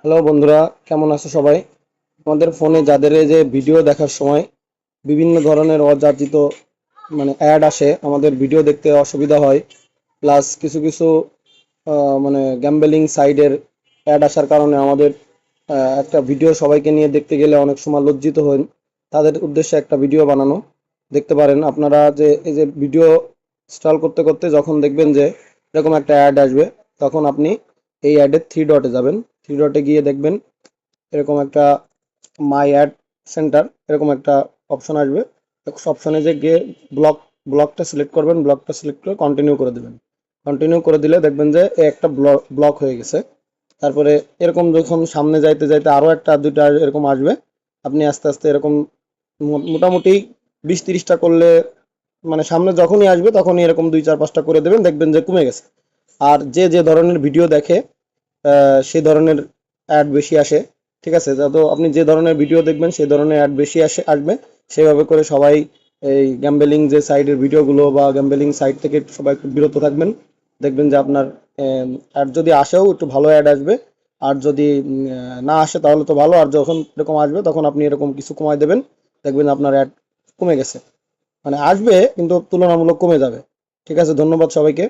Hello বন্ধুরা, কেমন আছো সবাই? আমাদের ফোনে যাদের এই যে ভিডিও দেখার সময় বিভিন্ন ধরনের অযাচিত অ্যাড আসে, আমাদের ভিডিও দেখতে অসুবিধা হয়। প্লাস কিছু কিছু গ্যাম্বলিং সাইডের অ্যাড আসার কারণে আমাদের একটা ভিডিও সবাইকে নিয়ে দেখতে গেলে অনেক সময় লজ্জিত হন। তাদের উদ্দেশ্যে একটা ভিডিও বানানো। দেখতে পারেন আপনারা যে এই যে ভিডিও স্ক্রল করতে করতে যখন দেখবেন যে এরকম একটা অ্যাড আসবে, তখন আপনি এই অ্যাডের থ্রি ডটে যাবেন। থ্রি ডটে গিয়ে দেখবেন এরকম একটা মাই অ্যাড সেন্টার এরকম একটা অপশন আসবে। অপশনে যে গিয়ে ব্লক ব্লকটা সিলেক্ট করবেন, ব্লকটা সিলেক্ট করে কন্টিনিউ করে দেবেন। কন্টিনিউ করে দিলে দেখবেন যে এ একটা ব্লক হয়ে গেছে। তারপরে এরকম যখন সামনে যাইতে যাইতে আরও একটা দুইটা এরকম আসবে। আপনি আস্তে আস্তে এরকম মোটামুটি 20-30টা করলে, মানে সামনে যখনই আসবে তখনই এরকম 2-4-5টা করে দেবেন, দেখবেন যে কমে গেছে। আর যে যে ধরনের ভিডিও দেখে সেই ধরনের অ্যাড বেশি আসে। ঠিক আছে, তো আপনি যে ধরনের ভিডিও দেখবেন সেই ধরনের অ্যাড বেশি আসবে। সেভাবে করে সবাই এই গ্যাম্বেলিং যে সাইডের ভিডিওগুলো বা গ্যাম্বেলিং সাইট থেকে সবাই একটু বিরত থাকবেন। দেখবেন যে আপনার অ্যাড যদি আসেও একটু ভালো অ্যাড আসবে। আর যদি না আসে তাহলে তো ভালো, আর যখন এরকম আসবে তখন আপনি এরকম কিছু কমায় দেবেন। দেখবেন আপনার অ্যাড কমে গেছে, মানে আসবে কিন্তু তুলনামূলক কমে যাবে। ঠিক আছে, ধন্যবাদ সবাইকে।